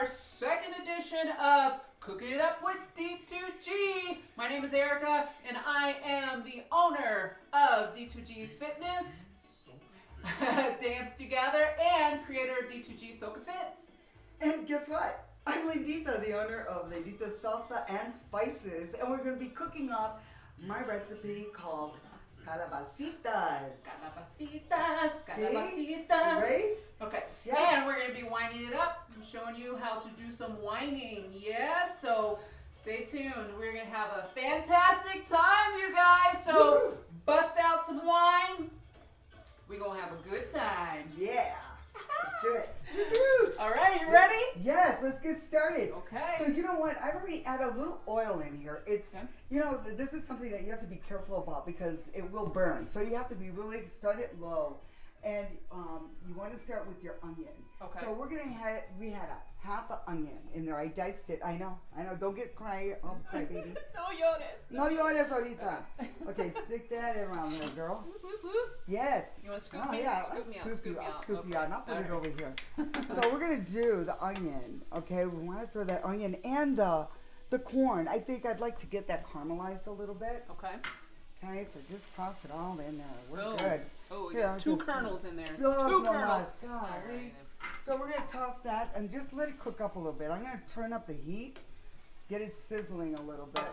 second edition of Cooking It Up with D2G. My name is Erica, and I am the owner of D2G Fitness, Dance Together, and creator of D2G Soca Fit. And guess what? I'm Lindita, the owner of Linditas Salsa and Spices, and we're going to be cooking up my recipe called Calabacitas. Calabacitas, See? calabacitas. Right? Okay, Yeah. and we're going to be winding it up. I'm showing you how to do some winding. Yes, so stay tuned. We're going to have a fantastic time, you guys. So Woo-hoo. bust out some wine. We're going to have a good time. Yeah. Let's do it. All right, you ready? Yes, let's get started. Okay. So you know what? I've already added a little oil in here. It's, Okay. you know, this is something that you have to be careful about because it will burn. So you have to be really, start it low. And you want to start with your onion. Okay. So we're going to have, we had a half an onion in there. I diced it. I know. Don't get cry. Oh, cry baby. No llores. No llores ahorita. Okay, stick that around there, girl. Whoop, whoop. Yes. You want to scoop Oh me? yeah, Scoop me out. I'll Scoop me out. scoop you Okay. out, and I'll put All it right. over here. So we're gonna do the onion, okay? We want to throw that onion and the corn. I think I'd like to get that caramelized a little bit. Okay. Okay, so just toss it all in there. We're Oh. good. Oh, we Here, got I'll two just- kernels in there. Dos Two nomás. kernels. Golly. All right. So we're gonna toss that and just let it cook up a little bit. I'm gonna turn up the heat, get it sizzling a little bit.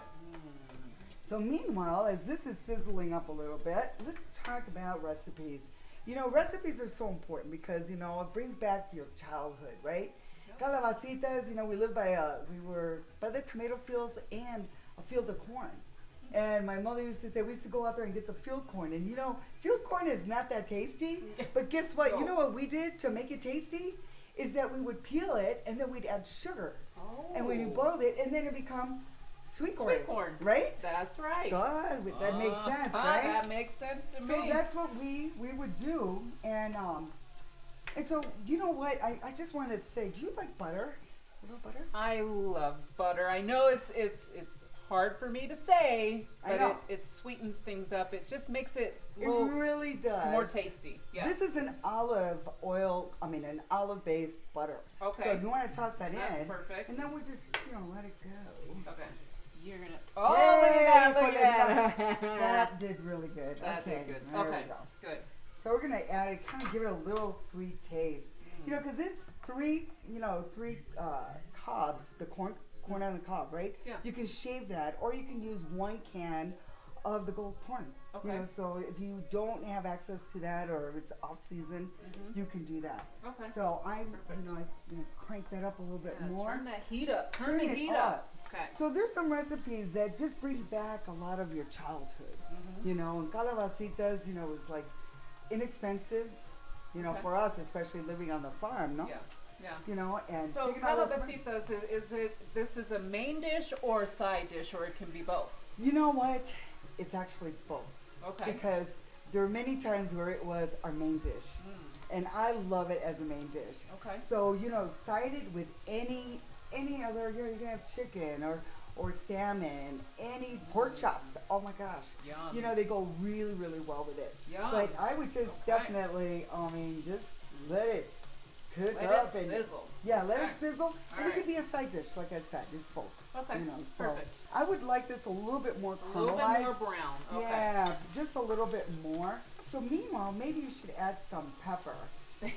So meanwhile, as this is sizzling up a little bit, let's talk about recipes. You know, recipes are so important because, you know, it brings back your childhood, right? Calabacitas, you know, we were by the tomato fields and a field of corn. And my mother used to say, we used to go out there and get the field corn. And you know, field corn is not that tasty. But guess what? No. You know what we did to make it tasty? Is that we would peel it and then we'd add sugar. Oh. And when you boiled it, and then it become sweet corn. Sweet corn. Right? That's right. God, that makes sense, Uh-huh, right? That makes sense to So me. that's what we would do, and so you know what? I just want to say, do you like butter? A little butter? I love butter. I know it's hard for me to say, I but know. it sweetens things up. It just makes it a It little really does. more tasty. Yeah. This is an an olive-based butter. Okay. So if you want to toss that That's in, perfect. and then we'll just let it go. Okay. You're gonna. Oh, look at that! Look at that! That did really good. That okay. did good. There Okay. we go. Good. So we're gonna add it, kind of give it a little sweet taste. You know, because it's three cobs, the corn on the cob, right? Yeah. You can shave that, or you can use 1 can of the gold corn. Okay. You know, so if you don't have access to that, or it's off season, you can do that. Okay. So I Perfect. crank that up a little bit Yeah, more. turn that heat up. Turn the it heat up. Okay. So there's some recipes that just bring back a lot of your childhood. You know, and calabacitas, you know, was like inexpensive. You know, Okay. for us, especially living on the farm, no? Yeah. Yeah. You know, and So picking all those fun- calabacitas, this is a main dish or a side dish, or it can be both? You know what? It's actually both. Okay. Because there are many times where it was our main dish. And I love it as a main dish. Okay. So, you know, side it with any other, you know, you can have chicken or salmon, any pork chops. Oh my gosh. Yum. You know, they go really, really well with it. Yum. But I would just Okay. definitely, just let it cook Let up it and sizzle. yeah, let Okay. it sizzle. And it Alright. could be a side dish, like I said. It's both. Okay. You know, so Perfect. I would like this a little bit more A little bit caramelized. more brown. Okay. Yeah, just a little bit more. So meanwhile, maybe you should add some pepper.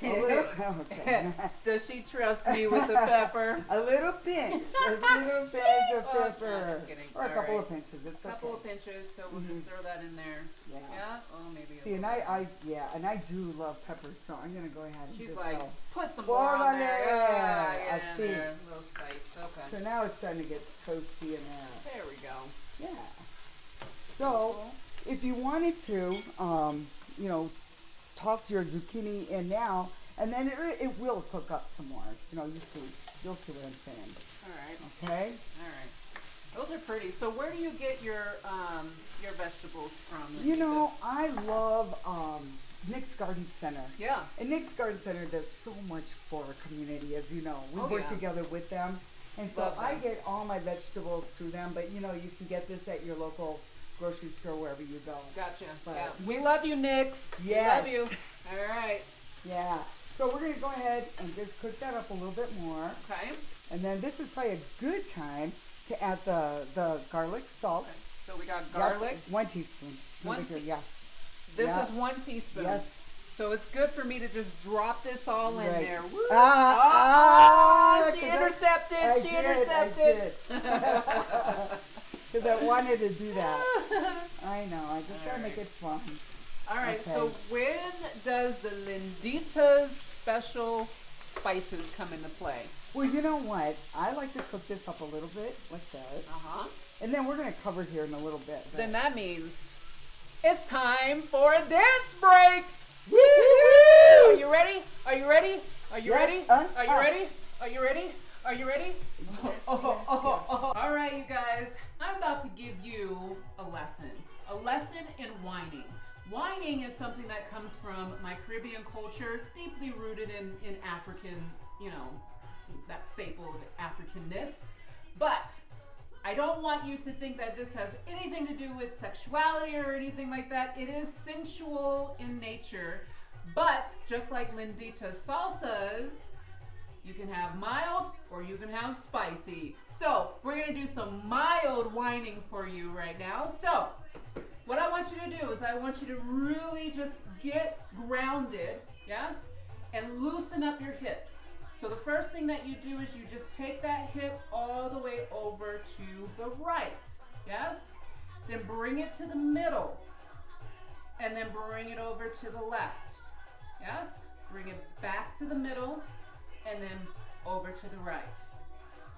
A little, okay. Does she trust me with the pepper? A little pinch of pepper, Oh, no, just kidding. or a All couple right. of pinches. It's A couple okay. of pinches, so we'll just throw that in there. Yeah. Yeah? Oh, maybe. a See, and little. and I do love peppers, so I'm gonna go ahead and She's just like, go. put some more on Órale, there. Yeah, I get in see. there. A little spice. Okay. So now it's starting to get toasty in there. There we go. Yeah. So if you wanted to, toss your zucchini in now, and then it will cook up some more. You know, you'll see what I'm saying. All right. Okay. All right. Those are pretty. So where do you get your vegetables from? You know, I love Nick's Garden Center. Yeah. And Nick's Garden Center does so much for our community, as you know. We Oh, work yeah. together with them. And so Love I them. get all my vegetables through them, but you know, you can get this at your local grocery store wherever you go. Gotcha. But Yeah. We love you, Nix. Yes. We love you. All right. Yeah. So we're going to go ahead and just cook that up a little bit more. Okay. And then this is probably a good time to add the garlic salt. Okay. So we got garlic. Yep, 1 teaspoon. Yeah. This is 1 teaspoon. Yes. So it's good for me to just drop this all in Right. there. Woo. She 'cause intercepted. I She did, intercepted. Because I wanted to do that. I know. I just got to make it fun. All right. Okay. So when does the Linditas special spices come into play? Well, you know what? I like to cook this up a little bit like this. And then we're going to cover here in a little bit. Then that means it's time for a dance break. Woo! Are you ready? Are you ready? Are you ready? Are you ready? Are you ready? Are you ready? Yes, All right, you guys. I'm about to give you a lesson. A lesson in whining. Whining is something that comes from my Caribbean culture, deeply rooted in African, that staple of Africanness. But I don't want you to think that this has anything to do with sexuality or anything like that. It is sensual in nature, but just like Linditas Salsas, you can have mild or you can have spicy. So we're gonna do some mild whining for you right now. So what I want you to do is I want you to really just get grounded, yes, and loosen up your hips. So the first thing that you do is you just take that hip all the way over to the right, yes? Then bring it to the middle, and then bring it over to the left, yes? Bring it back to the middle, and then over to the right.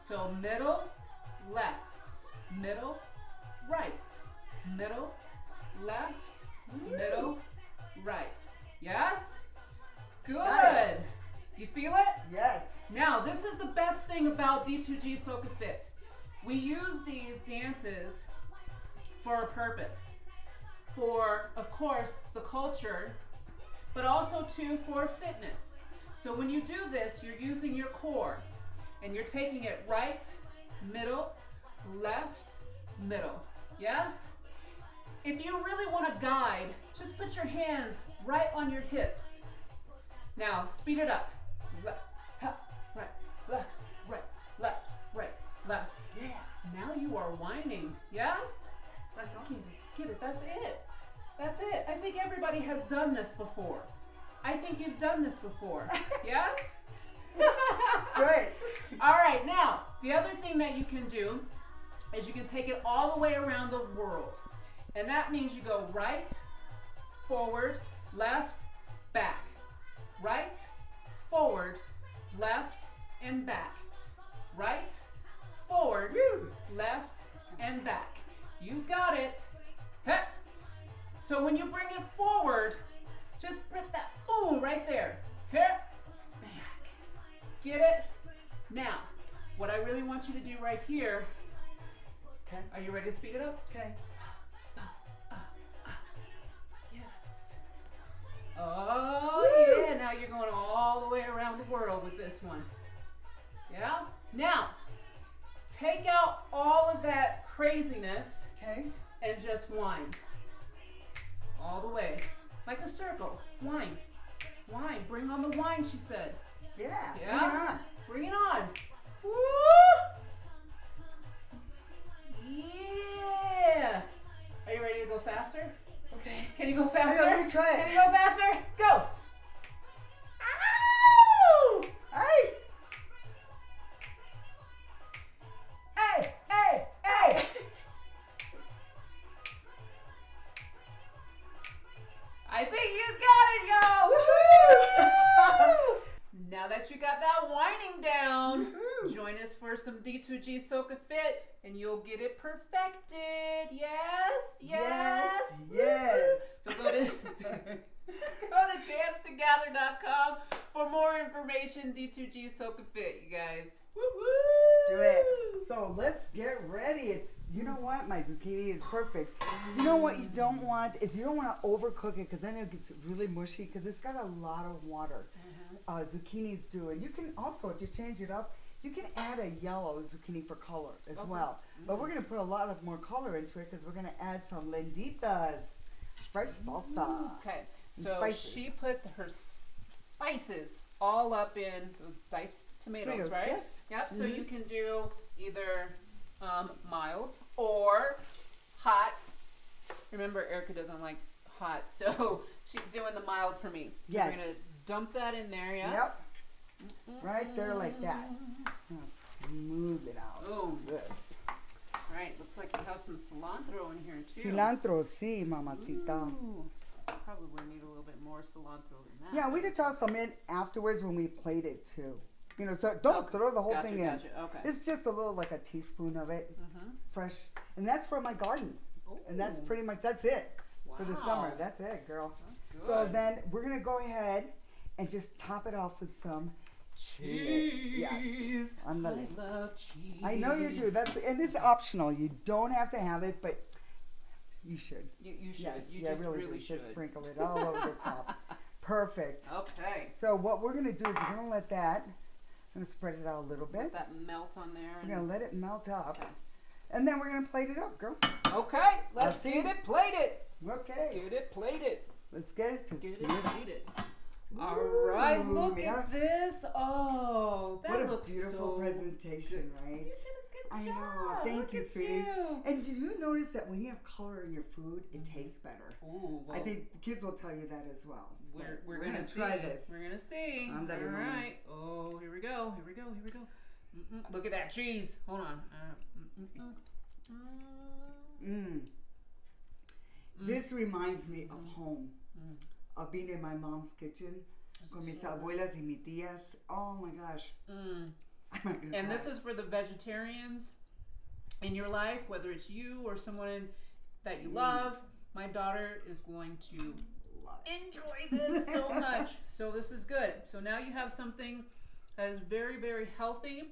So middle, left, middle, right, middle, left, middle, right. Yes? Good. You feel it? Yes. Now, this is the best thing about D2G Soca Fit. We use these dances for a purpose. For, of course, the culture, but also too for fitness. So when you do this, you're using your core and you're taking it right, middle, left, middle. Yes? If you really want to guide, just put your hands right on your hips. Now, speed it up. Left, right, left, right, left, right, left. Yeah. Now you are whining. Yes? That's all. Get it. That's it. That's it. I think everybody has done this before. I think you've done this before. Yes? That's right. All right. Now, the other thing that you can do is you can take it all the way around the world. And that means you go right, forward, left, back. Right, forward, left, and back. Right, forward, left, and back. You got it. Hey. So when you bring it forward, just put that boom right there. Here, back. Get it? Now, what I really want you to do right here, Okay. are you ready to speed it up? Okay. Yes. Oh, yeah. Now you're going all the way around the world with this one. Yeah? Now, take out all of that craziness Okay. and just whine. All the way. Like a circle. Whine. Whine. Bring on the wine, she said. Yeah. Yeah? Bring it on. Bring it on. Woo! Yeah. Are you ready to go faster? Okay. Can you go faster? Let me try it. Can you go faster? Go. Ow! Hey. Hey, hey, hey. I think you got it, yo. Now that you got that whining down, join us for some D2G Soca Fit and you'll get it perfected. Yes, yes, Yes. So go to dancetogether.com for more information. D2G Soca Fit, you guys. Woo woo. Do it. So let's get ready. It's, you know what? My zucchini is perfect. You know what you don't want is you don't want to overcook it because then it gets really mushy because it's got a lot of water. Zucchinis do. And you can also, to change it up, you can add a yellow zucchini for color as well. But we're going to put a lot of more color into it because we're going to add some Linditas fresh salsa. Okay, And so spices. she put her spices all up in the diced tomatoes, right? Yes. Yep. So you can do either mild or hot. Remember, Erica doesn't like hot, so she's doing the mild for me. So Yes. we're gonna dump that in there. Yes. Yep. Right there like that. Now smooth it out. Boom. This. All right. Looks like you have some cilantro in here too. Cilantro, sí, mamacita. Ooh. Probably need a little bit more cilantro than that. Yeah, we could toss some in afterwards when we plate it too. You know, so don't throw the whole Gotcha, thing in. gotcha. Okay. It's just a little, like a teaspoon of it, fresh, and that's from my garden. And that's Ooh. pretty much that's it for the Wow. summer. That's it, girl. That's good. So then we're gonna go ahead and just top it off with some cheese. Yes. Andale. I love cheese. I know you do. And it's optional. You don't have to have it, but you should. You should. Yes, You yeah, just really do. should. Just sprinkle it all over the top. Perfect. Okay. So what we're gonna do is we're gonna let that. I'm gonna spread it out a little bit. Let that melt on there. We're gonna let it melt up, Okay. and then we're gonna plate it up, girl. Okay. Let's see. get it plated. Okay. Get it plated. Let's get it to Get smooth. it plated. All right. Look yeah. at this. Oh, that What a looks beautiful so presentation, right? You did a good I job. know. Thank Look you, at sweetie. you. And did you notice that when you have color in your food, it tastes better? Ooh, well, I think the kids will tell you that as well. we're gonna see. try this. We're gonna see. I'm All done, Mama. right. Oh, here we go. Here we go. Here we go. Look at that cheese. Hold on. This reminds me of home, of being in my mom's kitchen con mis abuelas y mis tías. Oh my gosh. I'm not gonna And cry. this is for the vegetarians in your life, whether it's you or someone that you love. My daughter is going to enjoy this so much. So this is good. So now you have something that is very, very healthy,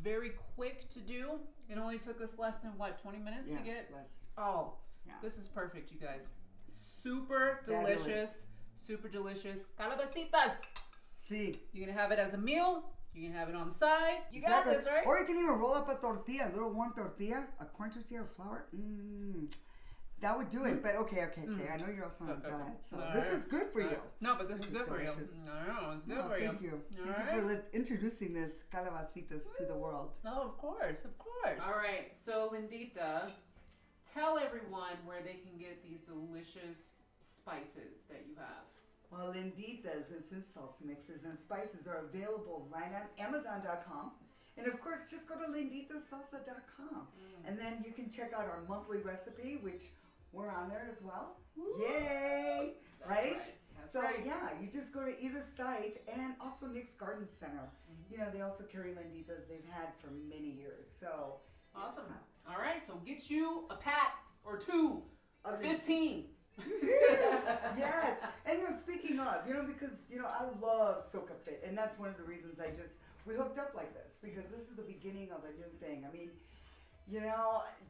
very quick to do. It only took us less than, 20 minutes to get? less. Oh, Yeah. this is perfect, you guys. Super Fabulous. delicious. Super delicious. Calabacitas. See. You can have it as a meal. You can have it on the side. You got Exactly. this, right? Or you can even roll up a tortilla, a little warm tortilla, a corn tortilla or flour. That would do it. But okay. I know you're also on a Okay. diet, so All this right. is good for you. No, but this is This good is for you. delicious. No, it's good No, for you. thank you. All Thank you for introducing this calabacitas to the world. Oh, of course, of course. All right, so Lindita, tell everyone where they can get these delicious spices that you have. Well, Linditas, this is salsa mixes and spices, are available right on Amazon.com. And of course, just go to Linditasalsa.com. And then you can check out our monthly recipe, which we're on there as well. Yay! That's Right? That's So right. yeah, you just go to either site, and also Nick's Garden Center. You know, they also carry Linditas they've had for many years. So Awesome. All right, so get you a pack or two, Of 15. Yes, and speaking of, because I love Soca Fit, and that's one of the reasons we hooked up like this, because this is the beginning of a new thing. I mean,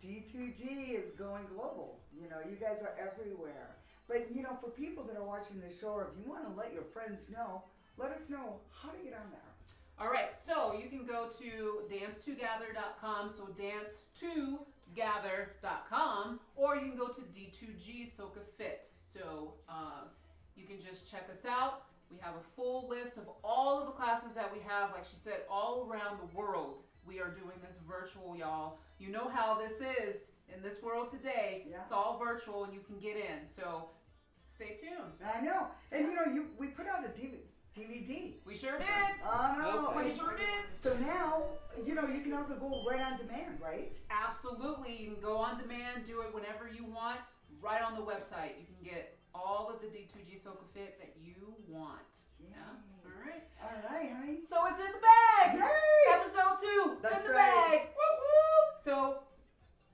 D2G is going global. You guys are everywhere. But for people that are watching the show, or if you want to let your friends know, let us know how to get on there. All right, so you can go to dance2gather.com, so dance2gather.com, or you can go to D2G Soca Fit. So you can just check us out. We have a full list of all of the classes that we have, like she said, all around the world. We are doing this virtual, y'all. You know how this is in this world today. Yeah. It's all virtual and you can get in. So stay tuned. I know. And we put out a DVD. We sure did. Oh, no. We sure did. So now, you can also go right on demand, right? Absolutely. You can go on demand, do it whenever you want, right on the website. You can get all of the D2G Soca Fit that you want. Yeah. All right. All right, honey. So it's in the bag. Yay! Episode 2. That's in the right. bag. Woo woo. So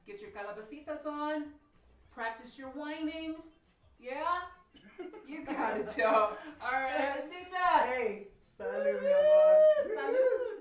get your calabacitas on. Practice your whining. Yeah? You got it, Joe. All right, Lindita. Hey, salud, mi amor. Salud.